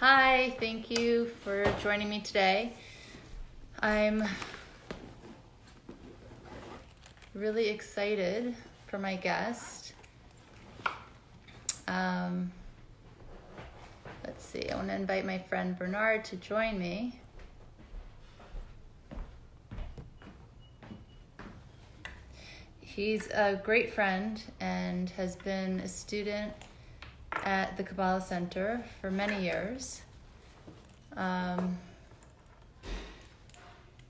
Hi, thank you for joining me today. I'm really excited for my guest. Um, let's see, I want to invite my friend Bernard to join me. He's a great friend and has been a student at the Kabbalah Center for many years.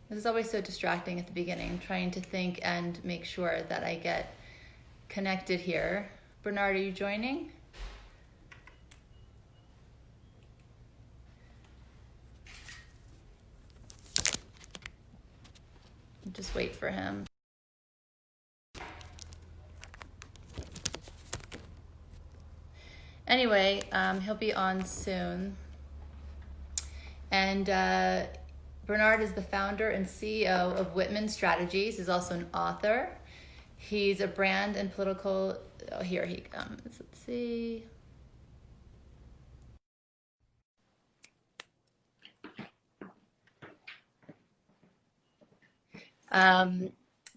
This is always so distracting at the beginning, trying to think and make sure that I get connected here. Bernard, are you joining? Just wait for him. Anyway, he'll be on soon. And Bernard is the founder and CEO of Whitman Strategies. He's also an author. He's a brand and political... Oh, here he comes. Let's see.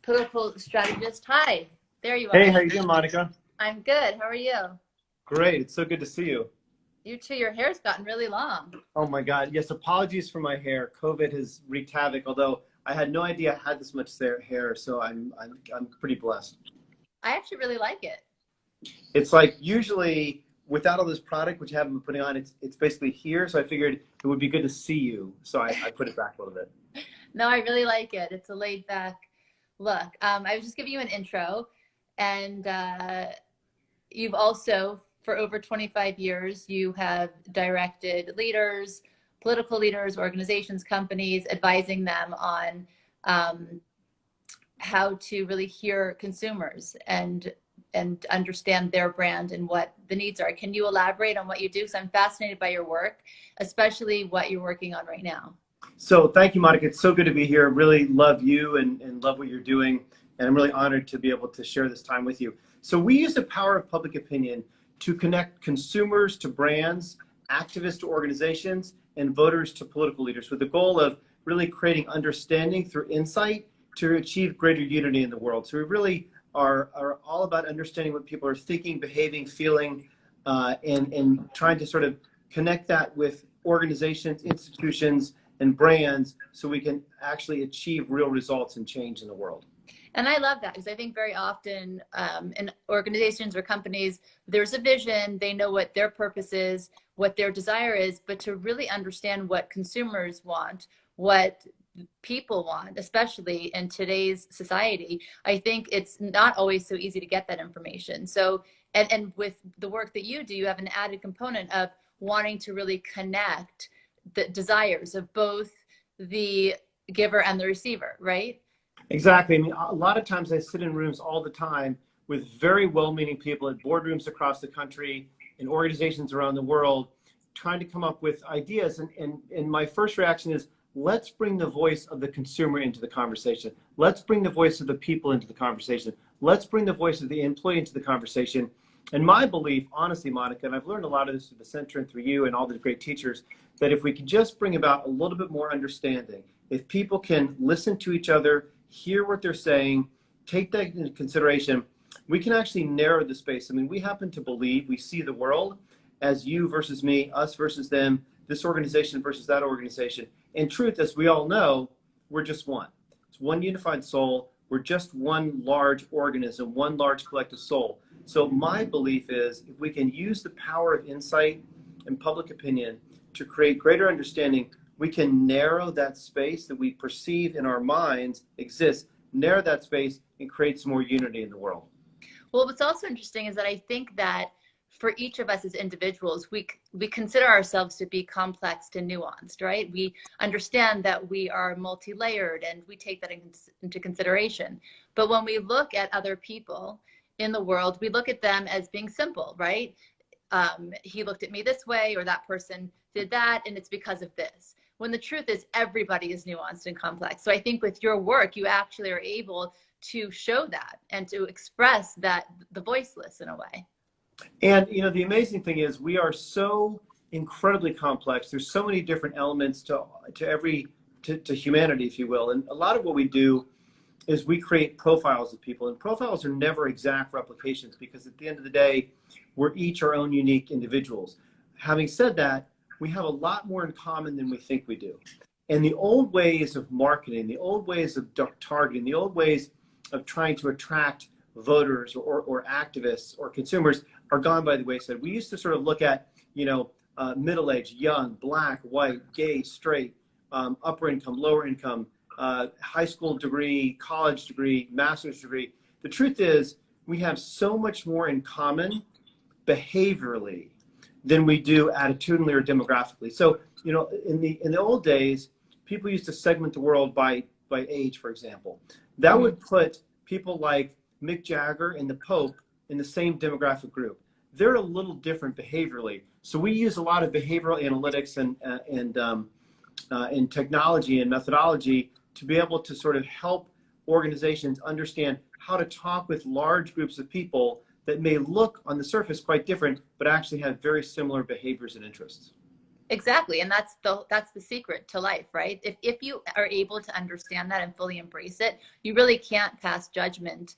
Political strategist. Hi, there you are. Hey, how you doing, Monica? I'm good. How are you? Great. It's so good to see you. You too. Your hair's gotten really long. Oh my God. Yes, apologies for my hair. COVID has wreaked havoc, although I had no idea I had this much hair, so I'm pretty blessed. I actually really like it. It's like usually without all this product, which I haven't been putting on, it's basically here, so I figured it would be good to see you, so I put it back a little bit. No, I really like it. It's a laid back look. I was just giving you an intro, and you've also, for over 25 years, you have directed leaders, political leaders, organizations, companies, advising them on how to really hear consumers and understand their brand and what the needs are. Can you elaborate on what you do? Because I'm fascinated by your work, especially what you're working on right now. So thank you, Monica. It's so good to be here. Really love you and love what you're doing. And I'm really honored to be able to share this time with you. So we use the power of public opinion to connect consumers to brands, activists to organizations, and voters to political leaders with the goal of really creating understanding through insight to achieve greater unity in the world. So we really are all about understanding what people are thinking, behaving, feeling, and trying to sort of connect that with organizations, institutions, and brands so we can actually achieve real results and change in the world. And I love that because I think very often in organizations or companies, there's a vision, they know what their purpose is, what their desire is, but to really understand what consumers want, what people want, especially in today's society, I think it's not always so easy to get that information. So, and with the work that you do, you have an added component of wanting to really connect the desires of both the giver and the receiver, right? Exactly. I mean, a lot of times I sit in rooms all the time with very well-meaning people at boardrooms across the country, in organizations around the world, trying to come up with ideas. And my first reaction is, let's bring the voice of the consumer into the conversation. Let's bring the voice of the people into the conversation. Let's bring the voice of the employee into the conversation. And my belief, honestly, Monica, and I've learned a lot of this through the center and through you and all the great teachers, that if we can just bring about a little bit more understanding, if people can listen to each other, hear what they're saying, take that into consideration, we can actually narrow the space. I mean, we happen to believe we see the world as you versus me, us versus them, this organization versus that organization. In truth, as we all know, we're just one. It's one unified soul. We're just one large organism, one large collective soul. So my belief is if we can use the power of insight and public opinion to create greater understanding, we can narrow that space that we perceive in our minds exists, narrow that space and create some more unity in the world. Well, what's also interesting is that I think that for each of us as individuals, we consider ourselves to be complex and nuanced, right? We understand that we are multi-layered and we take that into consideration. But when we look at other people in the world, we look at them as being simple, right? He looked at me this way, or that person did that, and it's because of this. When the truth is everybody is nuanced and complex. So I think with your work, you actually are able to show that and to express that, the voiceless in a way. And, you know, the amazing thing is we are so incredibly complex. There's so many different elements to humanity, if you will. And a lot of what we do is we create profiles of people, and profiles are never exact replications because at the end of the day, we're each our own unique individuals. Having said that, we have a lot more in common than we think we do. And the old ways of marketing, the old ways of targeting, the old ways of trying to attract voters or activists or consumers are gone by the wayside. We used to sort of look at, middle-aged, young, black, white, gay, straight, upper income, lower income, high school degree, college degree, master's degree. The truth is we have so much more in common behaviorally than we do attitudinally or demographically. So, in the old days, people used to segment the world by age, for example. That would put people like Mick Jagger and the Pope in the same demographic group. They're a little different behaviorally. So we use a lot of behavioral analytics and technology and methodology to be able to sort of help organizations understand how to talk with large groups of people that may look on the surface quite different, but actually have very similar behaviors and interests. Exactly. And that's the secret to life, right? If you are able to understand that and fully embrace it, you really can't pass judgment,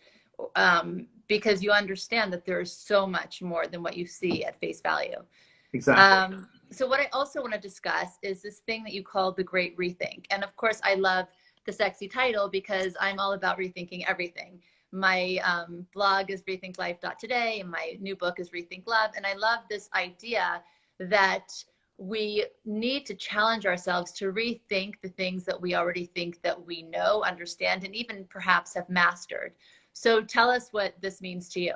because you understand that there is so much more than what you see at face value. Exactly. So what I also want to discuss is this thing that you call the Great Rethink. And of course, I love the sexy title because I'm all about rethinking everything. My blog is rethinklife.today, and my new book is Rethink Love. And I love this idea that we need to challenge ourselves to rethink the things that we already think that we know, understand, and even perhaps have mastered. So tell us what this means to you.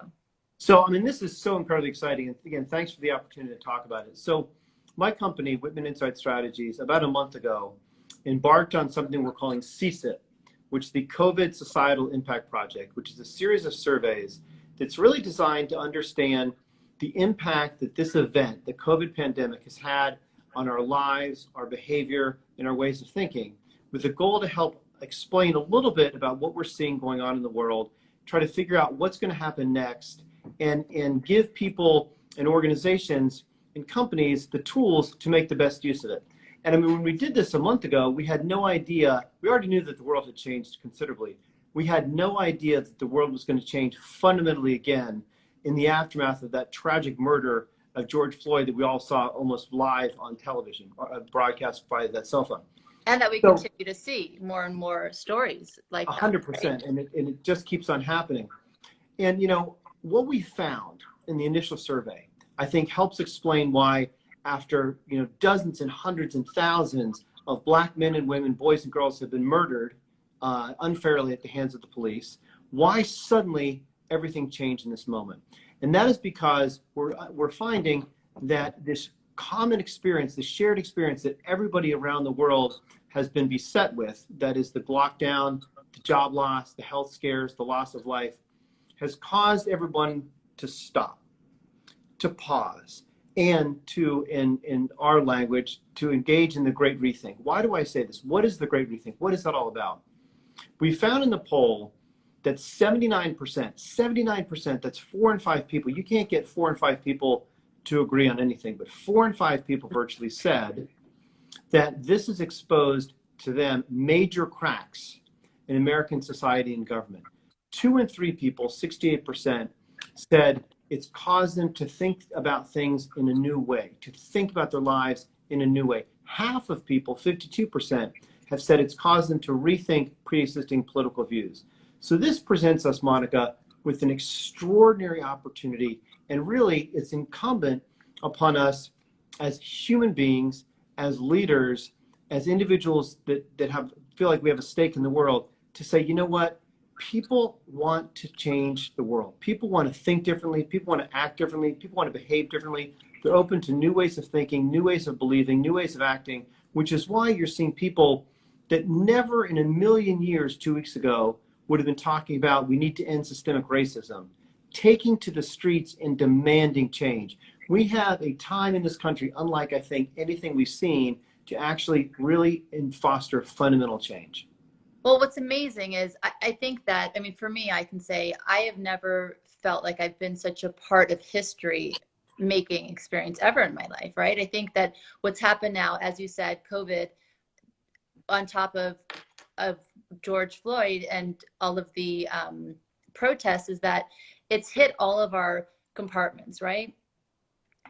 So, this is so incredibly exciting. And again, thanks for the opportunity to talk about it. So my company, Whitman Insight Strategies, about a month ago, embarked on something we're calling CSIP, which is the COVID Societal Impact Project, which is a series of surveys that's really designed to understand the impact that this event, the COVID pandemic, has had on our lives, our behavior, and our ways of thinking, with the goal to help explain a little bit about what we're seeing going on in the world, try to figure out what's going to happen next, and give people and organizations and companies the tools to make the best use of it. And when we did this a month ago, we had no idea. We already knew that the world had changed considerably. We had no idea that the world was going to change fundamentally again in the aftermath of that tragic murder of George Floyd that we all saw almost live on television, broadcast via that cell phone. And that we continue to see more and more stories like that. 100%, right? and it just keeps on happening. And what we found in the initial survey, I think, helps explain why, after dozens and hundreds and thousands of Black men and women, boys and girls have been murdered unfairly at the hands of the police, why suddenly everything changed in this moment. And that is because we're finding that this common experience, the shared experience that everybody around the world has been beset with, that is the lockdown, the job loss, the health scares, the loss of life, has caused everyone to stop, to pause, and to, in our language, to engage in the Great Rethink. Why do I say this? What is the Great Rethink? What is that all about? We found in the poll that 79%, that's 4 in 5 people. You can't get 4 in 5 people to agree on anything, but 4 in 5 people virtually said that this has exposed to them major cracks in American society and government. 2 in 3 people, 68%, said it's caused them to think about things in a new way, to think about their lives in a new way. Half of people, 52%, have said it's caused them to rethink pre-existing political views. So this presents us, Monica, with an extraordinary opportunity, and really it's incumbent upon us as human beings, as leaders, as individuals that feel like we have a stake in the world, to say, you know what? People want to change the world. People want to think differently. People want to act differently. People want to behave differently. They're open to new ways of thinking, new ways of believing, new ways of acting, which is why you're seeing people that never in a million years 2 weeks ago would have been talking about we need to end systemic racism, taking to the streets and demanding change. We have a time in this country, unlike I think anything we've seen, to actually really foster fundamental change. Well, what's amazing is I think that, for me, I can say I have never felt like I've been such a part of history making experience ever in my life, right? I think that what's happened now, as you said, COVID, on top of George Floyd and all of the protests, is that it's hit all of our compartments, right?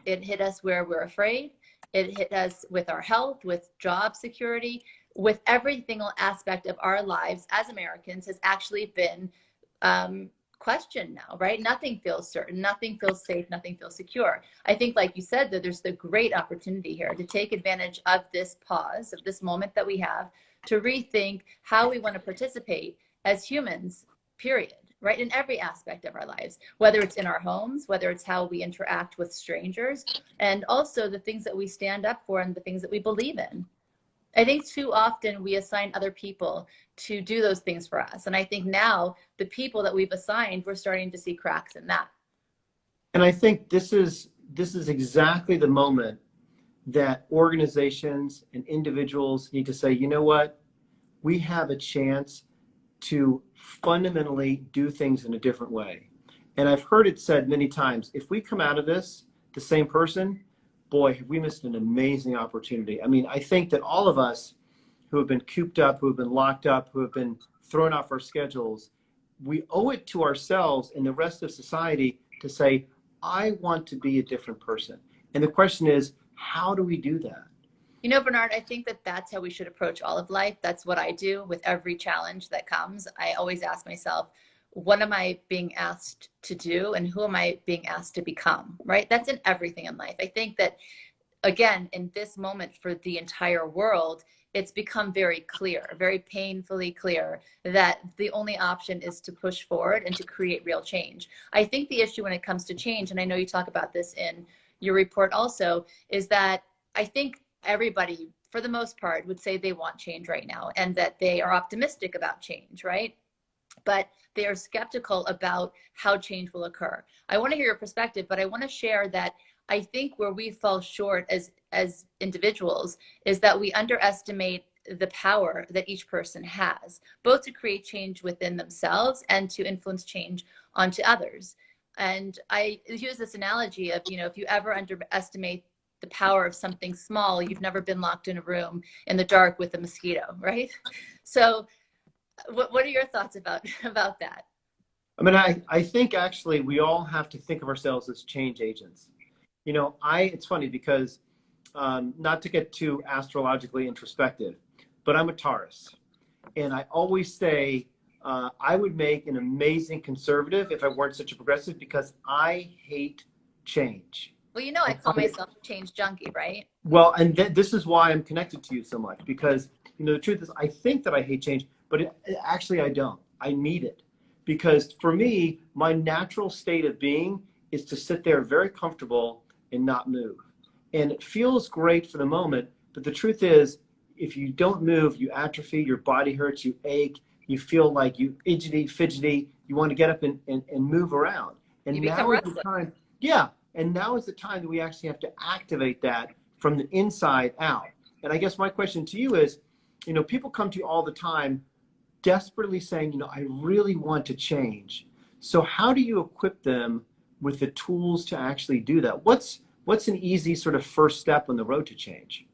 It hit us where we're afraid. It hit us with our health, with job security, with every single aspect of our lives as Americans has actually been questioned now, right? Nothing feels certain, nothing feels safe, nothing feels secure. I think, like you said, that there's the great opportunity here to take advantage of this pause, of this moment that we have, to rethink how we want to participate as humans, period, right? In every aspect of our lives, whether it's in our homes, whether it's how we interact with strangers, and also the things that we stand up for and the things that we believe in. I think too often we assign other people to do those things for us. And I think now the people that we've assigned, we're starting to see cracks in that. And I think this is exactly the moment that organizations and individuals need to say, you know what, we have a chance to fundamentally do things in a different way. And I've heard it said many times, if we come out of this the same person, boy, have we missed an amazing opportunity. I mean, I think that all of us who have been cooped up, who have been locked up, who have been thrown off our schedules, we owe it to ourselves and the rest of society to say, I want to be a different person. And the question is, how do we do that? You know, Bernard, I think that that's how we should approach all of life. That's what I do with every challenge that comes. I always ask myself, what am I being asked to do and who am I being asked to become, right? That's in everything in life. I think that, again, in this moment for the entire world, it's become very clear, very painfully clear, that the only option is to push forward and to create real change. I think the issue when it comes to change, and I know you talk about this in your report also, is that I think everybody, for the most part, would say they want change right now and that they are optimistic about change, right? But they are skeptical about how change will occur. I want to hear your perspective, but I want to share that I think where we fall short as individuals is that we underestimate the power that each person has, both to create change within themselves and to influence change onto others. And I use this analogy of, if you ever underestimate the power of something small, you've never been locked in a room in the dark with a mosquito, right? So what are your thoughts about that? I mean, I think actually we all have to think of ourselves as change agents. It's funny because not to get too astrologically introspective, but I'm a Taurus. And I always say I would make an amazing conservative if I weren't such a progressive because I hate change. Well, I call myself a change junkie, right? Well, and this is why I'm connected to you so much because, the truth is I think that I hate change, but actually I don't. I need it because for me, my natural state of being is to sit there very comfortable and not move. And it feels great for the moment, but the truth is, if you don't move, you atrophy, your body hurts, you ache, you feel like you fidgety, you want to get up and move around. And you become now is restless. the time, yeah, and now is the time that we actually have to activate that from the inside out. And I guess my question to you is, people come to you all the time desperately saying, I really want to change. So how do you equip them with the tools to actually do that? What's an easy sort of first step on the road to change?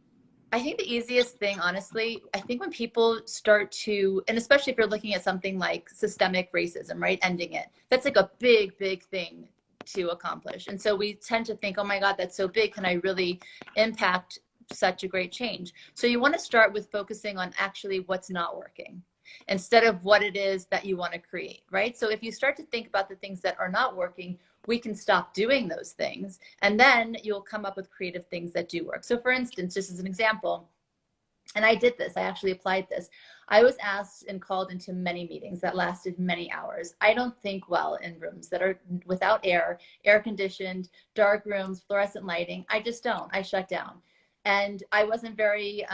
I think the easiest thing, honestly, I think when people start to, and especially if you're looking at something like systemic racism, right? Ending it. That's like a big, big thing to accomplish. And so we tend to think, oh my God, that's so big. Can I really impact such a great change? So you want to start with focusing on actually what's not working instead of what it is that you want to create, right? So if you start to think about the things that are not working, we can stop doing those things. And then you'll come up with creative things that do work. So for instance, just as an example, and I did this, I actually applied this. I was asked and called into many meetings that lasted many hours. I don't think well in rooms that are without air conditioned, dark rooms, fluorescent lighting. I just don't, I shut down. And I wasn't very,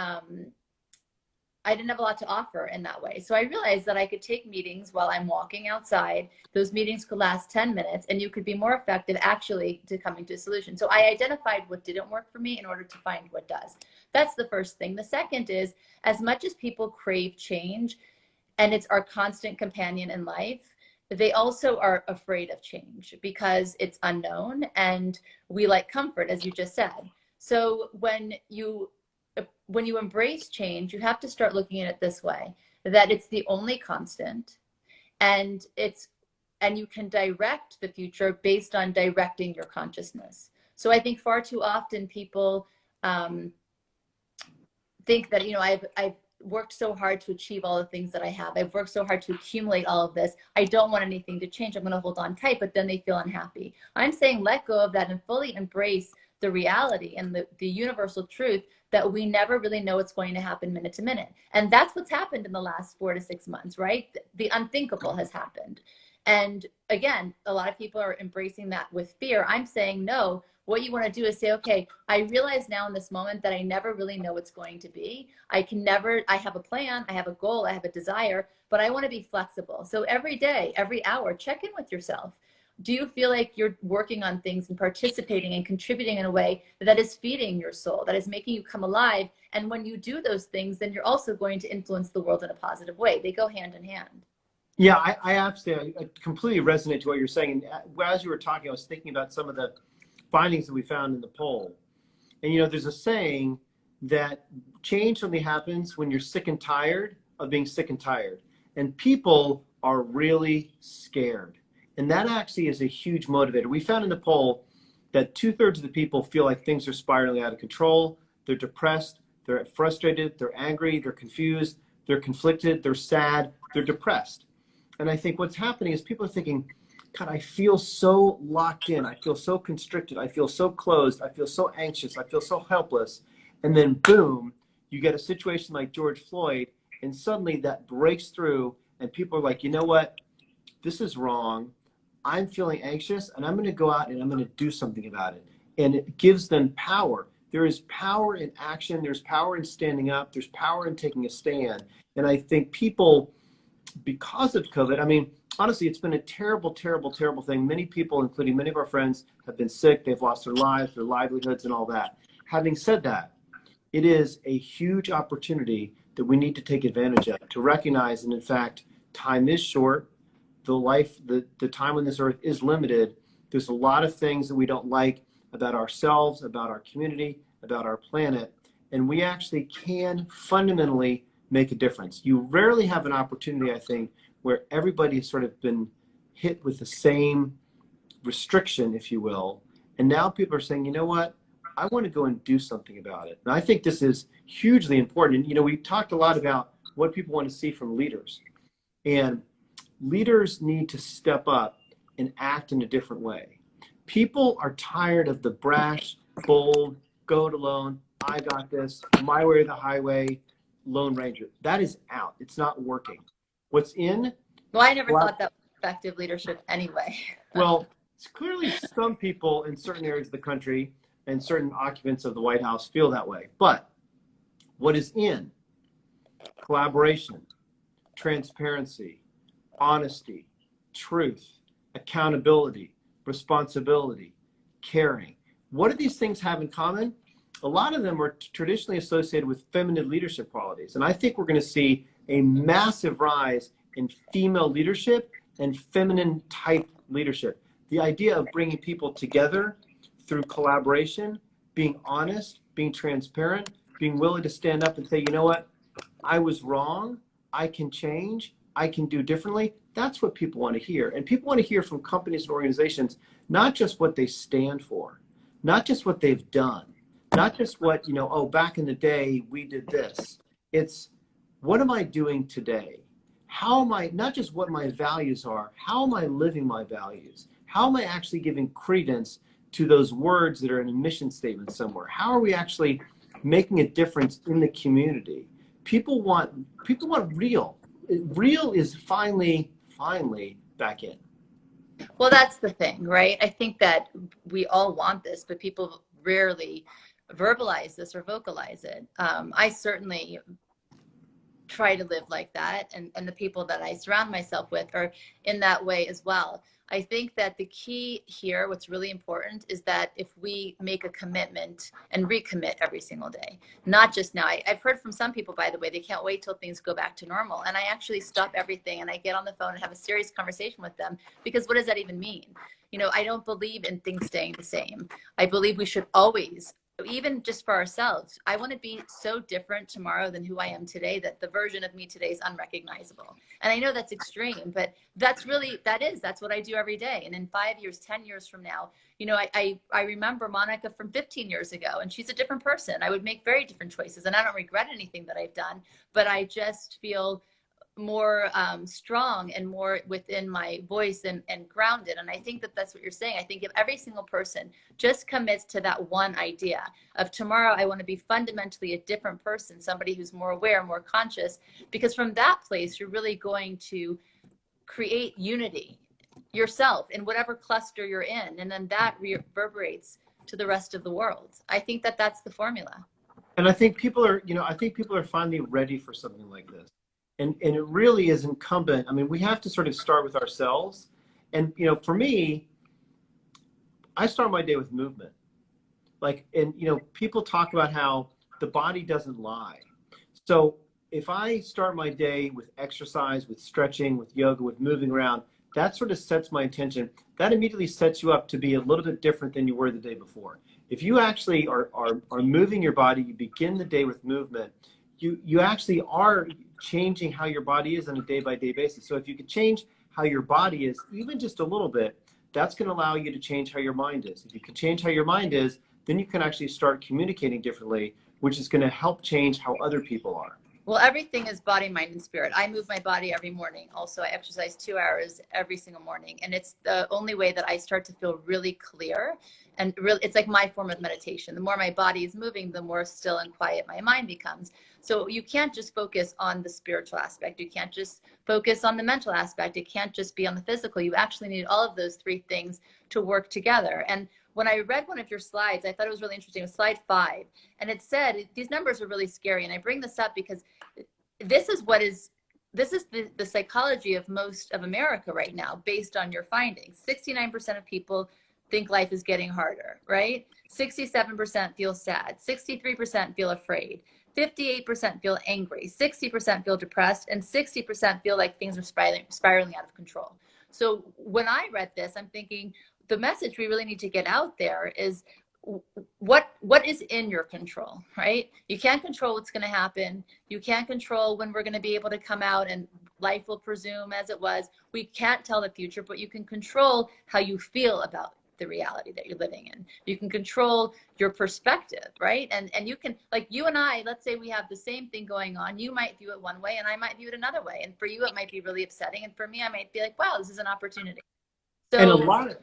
I didn't have a lot to offer in that way. So I realized that I could take meetings while I'm walking outside. Those meetings could last 10 minutes and you could be more effective actually to coming to a solution. So I identified what didn't work for me in order to find what does. That's the first thing. The second is, as much as people crave change and it's our constant companion in life, they also are afraid of change because it's unknown and we like comfort, as you just said. So when you embrace change, you have to start looking at it this way, that it's the only constant, and you can direct the future based on directing your consciousness. So I think far too often people think that, I've worked so hard to achieve all the things that I have. I've worked so hard to accumulate all of this. I don't want anything to change. I'm going to hold on tight, but then they feel unhappy. I'm saying let go of that and fully embrace the reality and the universal truth that we never really know what's going to happen minute to minute. And that's what's happened in the last 4 to 6 months, right? The unthinkable has happened. And again, a lot of people are embracing that with fear. I'm saying, no, what you want to do is say, okay, I realize now in this moment that I never really know what's going to be. I have a plan, I have a goal, I have a desire, but I want to be flexible. So every day, every hour, check in with yourself. Do you feel like you're working on things and participating and contributing in a way that is feeding your soul, that is making you come alive? And when you do those things, then you're also going to influence the world in a positive way. They go hand in hand. Yeah, I absolutely, I completely resonate to what you're saying. And as you were talking, I was thinking about some of the findings that we found in the poll. And, there's a saying that change only happens when you're sick and tired of being sick and tired. And people are really scared. And that actually is a huge motivator. We found in the poll that 2/3 of the people feel like things are spiraling out of control. They're depressed, they're frustrated, they're angry, they're confused, they're conflicted, they're sad, they're depressed. And I think what's happening is people are thinking, God, I feel so locked in. I feel so constricted. I feel so closed. I feel so anxious. I feel so helpless. And then boom, you get a situation like George Floyd, and suddenly that breaks through and people are like, you know what? This is wrong. I'm feeling anxious and I'm going to go out and I'm going to do something about it. And it gives them power. There is power in action. There's power in standing up. There's power in taking a stand. And I think people, because of COVID, I mean, honestly, it's been a terrible, terrible, terrible thing. Many people, including many of our friends, have been sick. They've lost their lives, their livelihoods, and all that. Having said that, it is a huge opportunity that we need to take advantage of, to recognize, and in fact, time is short. The time on this earth is limited. There's a lot of things that we don't like about ourselves, about our community, about our planet, and we actually can fundamentally make a difference. You rarely have an opportunity, I think, where everybody has sort of been hit with the same restriction, if you will, and now people are saying, you know what, I want to go and do something about it. And I think this is hugely important. And, we talked a lot about what people want to see from leaders. And leaders need to step up and act in a different way. People are tired of the brash, bold, go it alone, I got this, my way or the highway, Lone Ranger. That is out. It's not working. What's in? Well, I never thought that was effective leadership anyway. Well, it's clearly some people in certain areas of the country and certain occupants of the White House feel that way. But what is in? Collaboration, transparency, honesty, truth, accountability, responsibility, caring. What do these things have in common? A lot of them are traditionally associated with feminine leadership qualities. And I think we're going to see a massive rise in female leadership and feminine type leadership. The idea of bringing people together through collaboration, being honest, being transparent, being willing to stand up and say, you know what, I was wrong, I can change, I can do differently. That's what people want to hear. And people want to hear from companies and organizations, not just what they stand for, not just what they've done, not just what, oh, back in the day, we did this. It's, what am I doing today? How am I, not just what my values are, how am I living my values? How am I actually giving credence to those words that are in a mission statement somewhere? How are we actually making a difference in the community? People want real. Real is finally back in. Well, that's the thing, right? I think that we all want this, but people rarely verbalize this or vocalize it. I certainly try to live like that, and the people that I surround myself with are in that way as well. I think that the key here, what's really important, is that if we make a commitment and recommit every single day, not just now. I've heard from some people, by the way, they can't wait till things go back to normal. And I actually stop everything and I get on the phone and have a serious conversation with them, because what does that even mean? You know, I don't believe in things staying the same. I believe we should always, even just for ourselves, I want to be so different tomorrow than who I am today that the version of me today is unrecognizable. And I know that's extreme, but that's what I do every day. And in 5 years, 10 years from now, you know, I remember Monica from 15 years ago, and she's a different person. I would make very different choices, and I don't regret anything that I've done, but I just feel more strong and more within my voice and grounded. And I think that that's what you're saying. I think if every single person just commits to that one idea of tomorrow, I want to be fundamentally a different person, somebody who's more aware, more conscious, because from that place, you're really going to create unity yourself in whatever cluster you're in. And then that reverberates to the rest of the world. I think that that's the formula. And I think people are, finally ready for something like this. And it really is incumbent. I mean, we have to sort of start with ourselves. And, you know, for me, I start my day with movement. People talk about how the body doesn't lie. So if I start my day with exercise, with stretching, with yoga, with moving around, that sort of sets my intention. That immediately sets you up to be a little bit different than you were the day before. If you actually are moving your body, you begin the day with movement, you actually are changing how your body is on a day-by-day basis. So if you could change how your body is, even just a little bit, that's going to allow you to change how your mind is. If you can change how your mind is, then you can actually start communicating differently, which is going to help change how other people are. Well, everything is body, mind, and spirit. I move my body every morning. Also, I exercise 2 hours every single morning. And it's the only way that I start to feel really clear. And really, it's like my form of meditation. The more my body is moving, the more still and quiet my mind becomes. So you can't just focus on the spiritual aspect. You can't just focus on the mental aspect. It can't just be on the physical. You actually need all of those three things to work together. And when I read one of your slides, I thought it was really interesting. It was slide 5. And it said, these numbers are really scary. And I bring this up because this is the psychology of most of America right now, based on your findings. 69% of people think life is getting harder, right? 67% feel sad. 63% feel afraid. 58% feel angry. 60% feel depressed. And 60% feel like things are spiraling out of control. So when I read this, I'm thinking, the message we really need to get out there is what is in your control, right? You can't control what's going to happen. You can't control when we're going to be able to come out and life will resume as it was. We can't tell the future, but you can control how you feel about the reality that you're living in. You can control your perspective, right? And you can, like you and I, let's say we have the same thing going on. You might view it one way and I might view it another way. And for you, it might be really upsetting. And for me, I might be like, wow, this is an opportunity. So, and a lot of,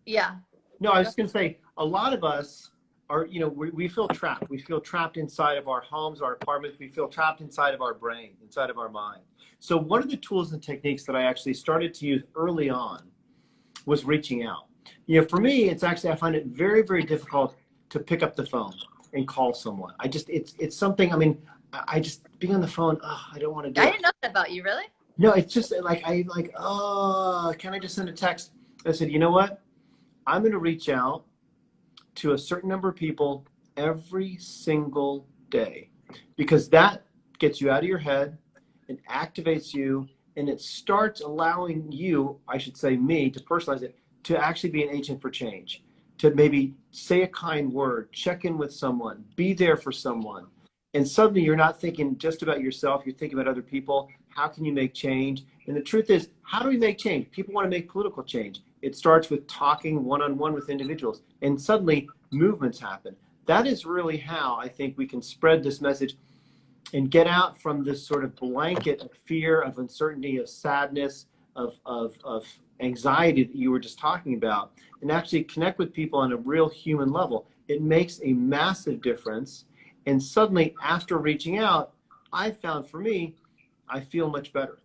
yeah. No, I was just going to say, a lot of us are, we feel trapped. We feel trapped inside of our homes, our apartments. We feel trapped inside of our brain, inside of our mind. So one of the tools and techniques that I actually started to use early on was reaching out. For me, it's actually, I find it very, very difficult to pick up the phone and call someone. It's something, I mean, I just being on the phone, I don't want to do it. I didn't know that about you, really? No, it's just like, can I just send a text? I said, you know what? I'm going to reach out to a certain number of people every single day, because that gets you out of your head and activates you, and it starts allowing you, I should say me, to personalize it, to actually be an agent for change, to maybe say a kind word, check in with someone, be there for someone. And suddenly you're not thinking just about yourself, you're thinking about other people. How can you make change? And the truth is, how do we make change? People want to make political change. It starts with talking one-on-one with individuals, and suddenly movements happen. That is really how I think we can spread this message and get out from this sort of blanket of fear, of uncertainty, of sadness, of anxiety that you were just talking about, and actually connect with people on a real human level. It makes a massive difference. And suddenly, after reaching out, I found, for me, I feel much better.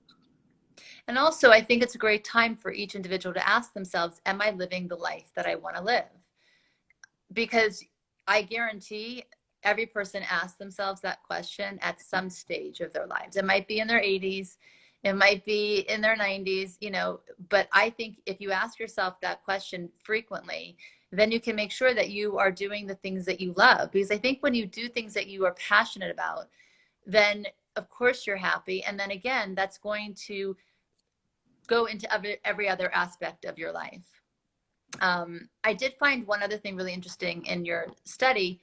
And also, I think it's a great time for each individual to ask themselves, am I living the life that I want to live? Because I guarantee every person asks themselves that question at some stage of their lives. It might be in their 80s. It might be in their 90s, but I think if you ask yourself that question frequently, then you can make sure that you are doing the things that you love. Because I think when you do things that you are passionate about, then of course you're happy. And then again, that's going to go into every other aspect of your life. I did find one other thing really interesting in your study.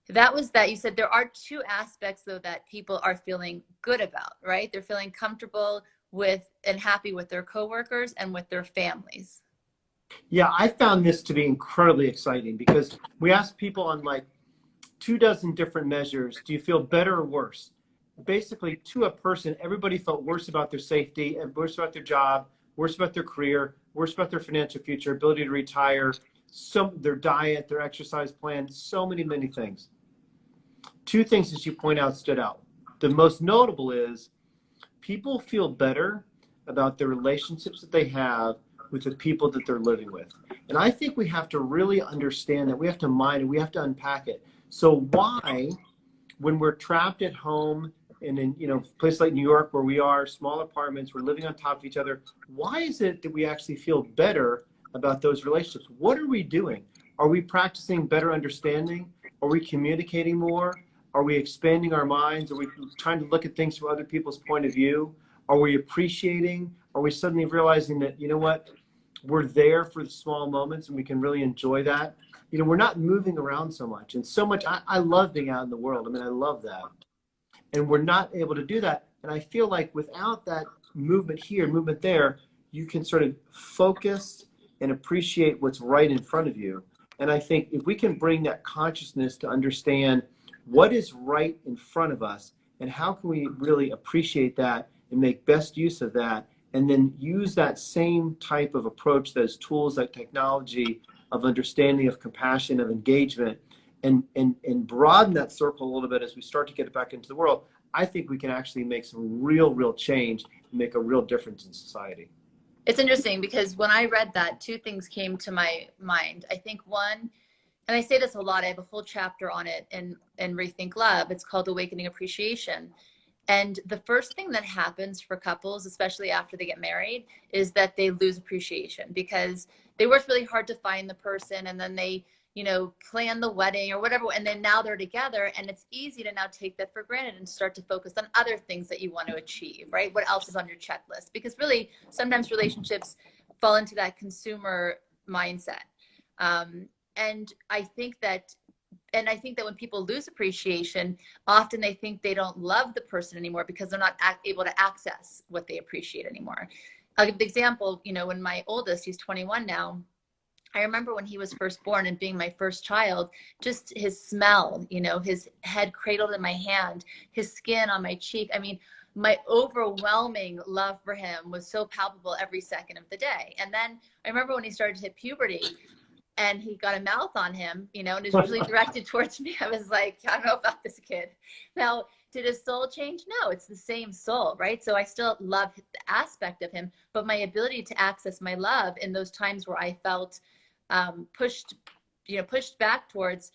That was that you said there are two aspects, though, that people are feeling good about, right? They're feeling comfortable with and happy with their coworkers and with their families. Yeah, I found this to be incredibly exciting because we asked people on like 24 different measures, do you feel better or worse? Basically, to a person, everybody felt worse about their safety, worse about their job, worse about their career, worse about their financial future, ability to retire, their diet, their exercise plan, so many things. Two things, as you point out, stood out. The most notable is people feel better about the relationships that they have with the people that they're living with. And I think we have to really understand that. We have to mind it. We have to unpack it. So why, when we're trapped at home and in places like New York where we are, small apartments, we're living on top of each other, why is it that we actually feel better about those relationships? What are we doing? Are we practicing better understanding? Are we communicating more? Are we expanding our minds? Are we trying to look at things from other people's point of view? Are we appreciating? Are we suddenly realizing that, you know what, we're there for the small moments and we can really enjoy that? We're not moving around so much. And so much, I love being out in the world. I mean, I love that. And we're not able to do that. And I feel like without that movement here, movement there, you can sort of focus and appreciate what's right in front of you. And I think if we can bring that consciousness to understand what is right in front of us and how can we really appreciate that and make best use of that, and then use that same type of approach, those tools, that technology of understanding, of compassion, of engagement, and broaden that circle a little bit as we start to get it back into the world, I think we can actually make some real change and make a real difference in society. It's interesting because when I read that, two things came to my mind. I think one, and I say this a lot, I have a whole chapter on it in Rethink Love. It's called Awakening Appreciation. And the first thing that happens for couples, especially after they get married, is that they lose appreciation because they worked really hard to find the person, and then they, plan the wedding or whatever, and then now they're together, and it's easy to now take that for granted and start to focus on other things that you want to achieve, right? What else is on your checklist? Because really, sometimes relationships fall into that consumer mindset. And I think that when people lose appreciation, often they think they don't love the person anymore because they're not able to access what they appreciate anymore. I'll give the example, when my oldest, he's 21 now, I remember when he was first born and being my first child, just his smell, his head cradled in my hand, his skin on my cheek. I mean, my overwhelming love for him was so palpable every second of the day. And then I remember when he started to hit puberty, and he got a mouth on him, and it was usually directed towards me. I was like, I don't know about this kid. Now, did his soul change? No, it's the same soul, right? So I still love the aspect of him, but my ability to access my love in those times where I felt pushed back towards,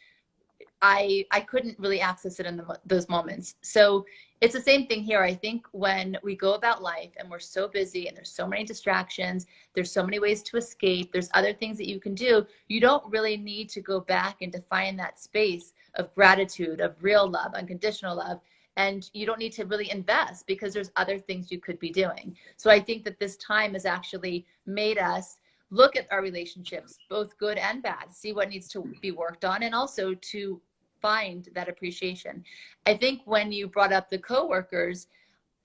I couldn't really access it in those moments. So it's the same thing here. I think when we go about life and we're so busy and there's so many distractions, there's so many ways to escape, there's other things that you can do, you don't really need to go back and define that space of gratitude, of real love, unconditional love. And you don't need to really invest because there's other things you could be doing. So I think that this time has actually made us look at our relationships, both good and bad, see what needs to be worked on, and also to find that appreciation. I think when you brought up the coworkers,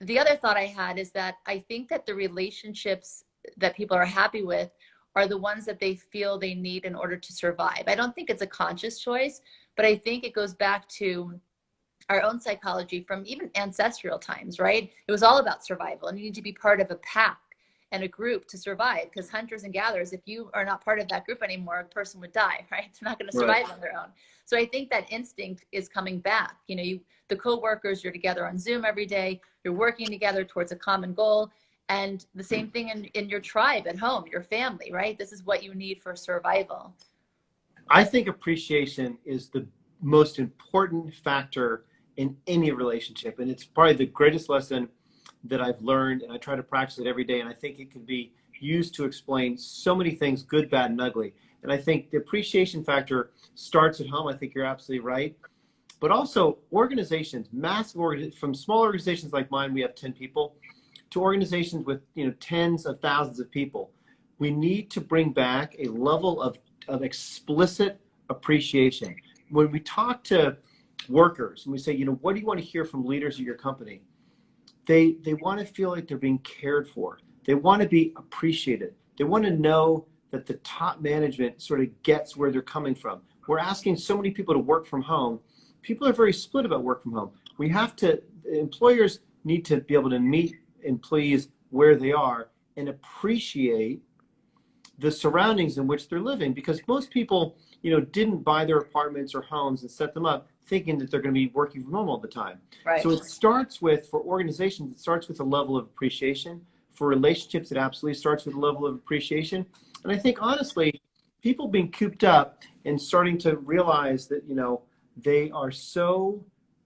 the other thought I had is that I think that the relationships that people are happy with are the ones that they feel they need in order to survive. I don't think it's a conscious choice, but I think it goes back to our own psychology from even ancestral times, right? It was all about survival, and you need to be part of a pack and a group to survive, because hunters and gatherers, if you are not part of that group anymore, a person would die, right? They're not going to survive on their own. So I think that instinct is coming back. The co-workers, you're together on Zoom every day, you're working together towards a common goal, and the same thing in your tribe at home, your family, right? This is what you need for survival. I think appreciation is the most important factor in any relationship, and it's probably the greatest lesson that I've learned, and I try to practice it every day. And I think it can be used to explain so many things, good, bad, and ugly. And I think the appreciation factor starts at home. I think you're absolutely right. But also organizations, from small organizations like mine, we have 10 people, to organizations with tens of thousands of people. We need to bring back a level of explicit appreciation. When we talk to workers and we say, what do you want to hear from leaders at your company? They want to feel like they're being cared for. They want to be appreciated. They want to know that the top management sort of gets where they're coming from. We're asking so many people to work from home. People are very split about work from home. Employers need to be able to meet employees where they are and appreciate the surroundings in which they're living, because most people, didn't buy their apartments or homes and set them up thinking that they're going to be working from home all the time. Right. So it starts with, for organizations, it starts with a level of appreciation. For relationships, it absolutely starts with a level of appreciation. And I think, honestly, people being cooped up and starting to realize that, they are so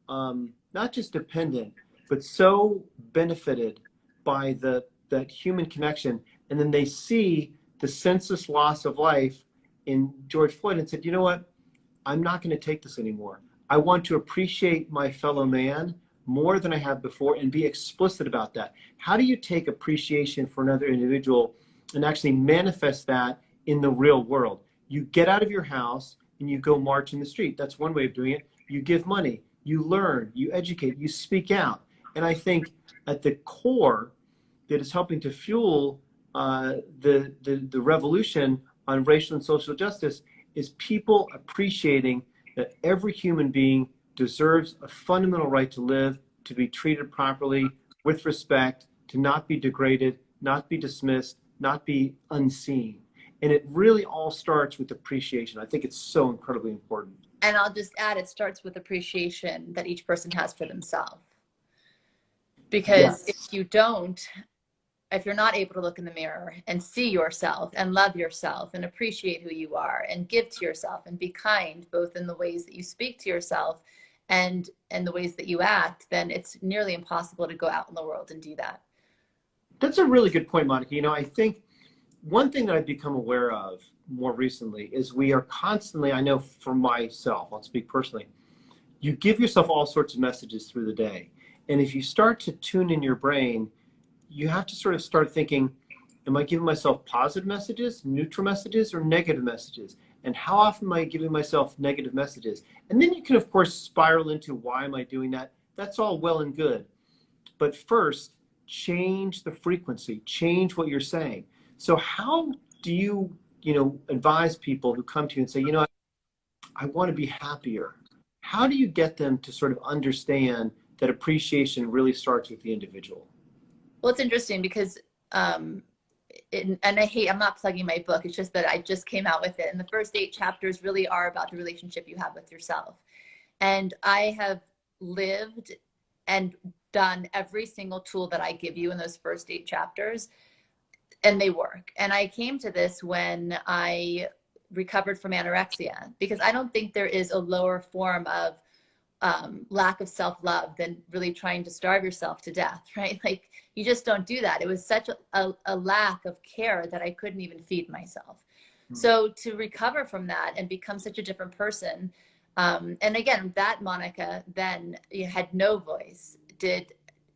not just dependent, but so benefited by that human connection. And then they see the senseless loss of life in George Floyd and said, you know what? I'm not going to take this anymore. I want to appreciate my fellow man more than I have before and be explicit about that. How do you take appreciation for another individual and actually manifest that in the real world? You get out of your house and you go march in the street. That's one way of doing it. You give money, you learn, you educate, you speak out. And I think at the core that is helping to fuel the revolution on racial and social justice is people appreciating that every human being deserves a fundamental right to live, to be treated properly, with respect, to not be degraded, not be dismissed, not be unseen. And it really all starts with appreciation. I think it's so incredibly important. And I'll just add, it starts with appreciation that each person has for themselves. Because Yes. if you're not able to look in the mirror and see yourself and love yourself and appreciate who you are and give to yourself and be kind, both in the ways that you speak to yourself and the ways that you act, then it's nearly impossible to go out in the world and do that. That's a really good point, Monica. I think one thing that I've become aware of more recently is we are constantly, I know for myself, I'll speak personally, you give yourself all sorts of messages through the day. And if you start to tune in your brain, you have to sort of start thinking, am I giving myself positive messages, neutral messages, or negative messages? And how often am I giving myself negative messages? And then you can, of course, spiral into why am I doing that? That's all well and good. But first, change the frequency, change what you're saying. So how do you, advise people who come to you and say, I want to be happier? How do you get them to sort of understand that appreciation really starts with the individual? Well, it's interesting because, and I'm not plugging my book. It's just that I just came out with it. And the first 8 chapters really are about the relationship you have with yourself. And I have lived and done every single tool that I give you in those first 8 chapters, and they work. And I came to this when I recovered from anorexia, because I don't think there is a lower form of lack of self-love than really trying to starve yourself to death, right? Like, you just don't do that. It was such a lack of care that I couldn't even feed myself. Mm-hmm. So to recover from that and become such a different person, and again, that Monica then had no voice,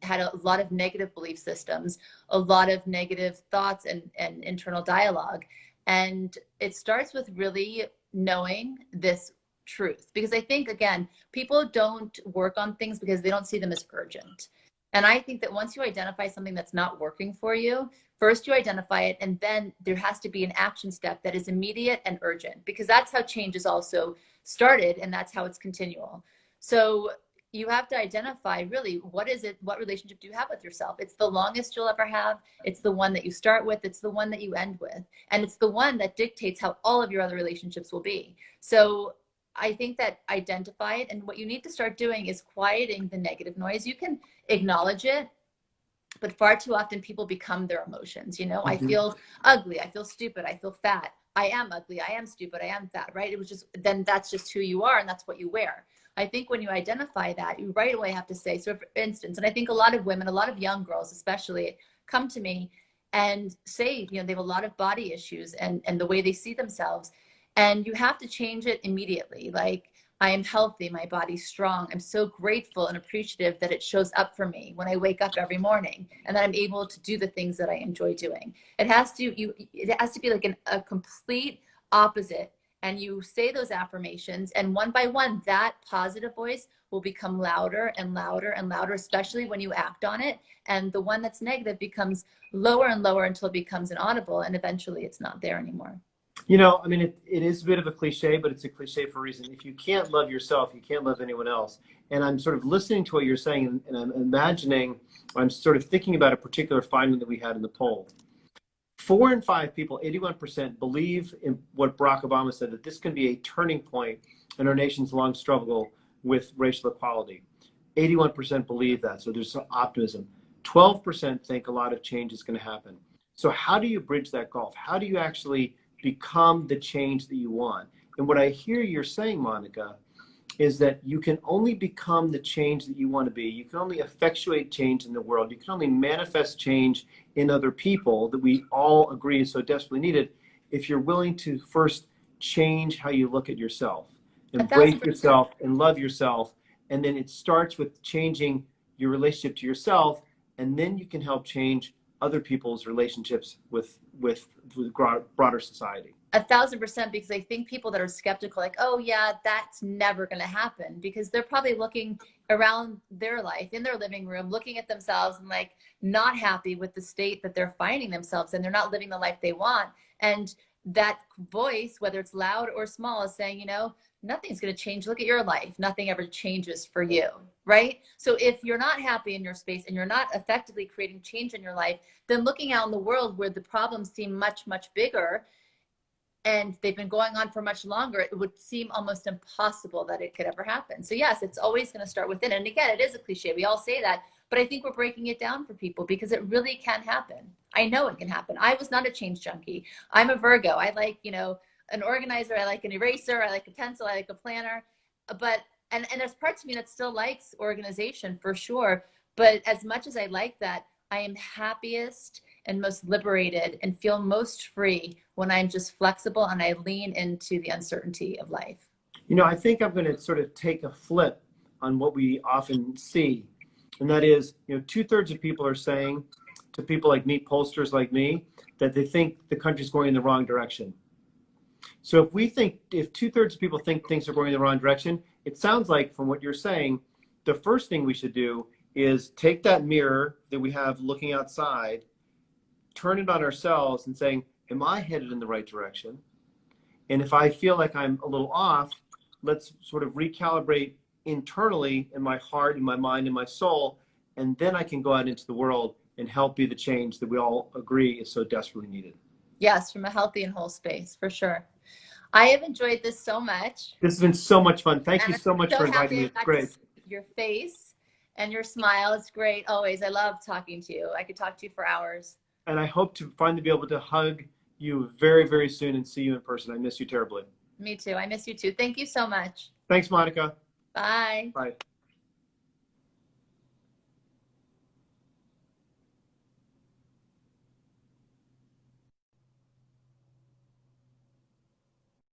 had a lot of negative belief systems, a lot of negative thoughts and internal dialogue. And it starts with really knowing this truth, because I think, again, people don't work on things because they don't see them as urgent. And I think that once you identify something that's not working for you, first you identify it, and then there has to be an action step that is immediate and urgent, because that's how change is also started, and that's how it's continual. So you have to identify really what relationship do you have with yourself. It's the longest you'll ever have. It's the one that you start with. It's the one that you end with. And it's the one that dictates how all of your other relationships will be. So I think that identify it, and what you need to start doing is quieting the negative noise. You can acknowledge it, but far too often people become their emotions. Mm-hmm. I feel ugly, I feel stupid, I feel fat, I am ugly, I am stupid, I am fat, right? It was just, then that's just who you are, and that's what you wear. I think when you identify that, you right away have to say, so for instance, and I think a lot of women, a lot of young girls especially, come to me and say, you know, they have a lot of body issues and the way they see themselves. And you have to change it immediately. Like, I am healthy, my body's strong. I'm so grateful and appreciative that it shows up for me when I wake up every morning and that I'm able to do the things that I enjoy doing. It has to be like a complete opposite. And you say those affirmations, and one by one, that positive voice will become louder and louder and louder, especially when you act on it. And the one that's negative becomes lower and lower until it becomes inaudible, and eventually it's not there anymore. You know, I mean, it is a bit of a cliche, but it's a cliche for a reason. If you can't love yourself, you can't love anyone else. And I'm sort of listening to what you're saying, and I'm imagining, I'm sort of thinking about a particular finding that we had in the poll. 4 in 5 people, 81%, believe in what Barack Obama said, that this can be a turning point in our nation's long struggle with racial equality. 81% believe that, so there's some optimism. 12% think a lot of change is going to happen. So how do you bridge that gulf? How do you actually become the change that you want? And what I hear you're saying, Monica, is that you can only become the change that you want to be. You can only effectuate change in the world. You can only manifest change in other people that we all agree is so desperately needed if you're willing to first change how you look at yourself, embrace yourself and love yourself. And then it starts with changing your relationship to yourself, and then you can help change other people's relationships with broader society. 1,000%, because I think people that are skeptical, like, oh yeah, that's never going to happen, because they're probably looking around their life in their living room, looking at themselves and like not happy with the state that they're finding themselves in. They're not living the life they want. And that voice, whether it's loud or small, is saying, you know, nothing's going to change. Look at your life. Nothing ever changes for you, right? So if you're not happy in your space and you're not effectively creating change in your life, then looking out in the world where the problems seem much, much bigger, and they've been going on for much longer, it would seem almost impossible that it could ever happen. So yes, it's always going to start within. And again, it is a cliche. We all say that, but I think we're breaking it down for people because it really can happen. I know it can happen. I was not a change junkie. I'm a Virgo. I like, you know, an organizer. I like an eraser. I like a pencil. I like a planner. But, and there's parts of me that still likes organization for sure. But as much as I like that, I am happiest and most liberated and feel most free when I'm just flexible and I lean into the uncertainty of life. You know, I think I'm going to sort of take a flip on what we often see. And that is, you know, 2/3 of people are saying to people like me, pollsters like me, that they think the country's going in the wrong direction. So if 2/3 of people think things are going in the wrong direction, it sounds like from what you're saying, the first thing we should do is take that mirror that we have looking outside, turn it on ourselves and saying, am I headed in the right direction? And if I feel like I'm a little off, let's sort of recalibrate internally in my heart, in my mind, in my soul, and then I can go out into the world and help be the change that we all agree is so desperately needed. Yes, from a healthy and whole space, for sure. I have enjoyed this so much. This has been so much fun. Thank you so much for inviting me. It's great. Your face and your smile. It's great. Always. I love talking to you. I could talk to you for hours. And I hope to finally be able to hug you very, very soon and see you in person. I miss you terribly. Me too. I miss you too. Thank you so much. Thanks, Monica. Bye. Bye.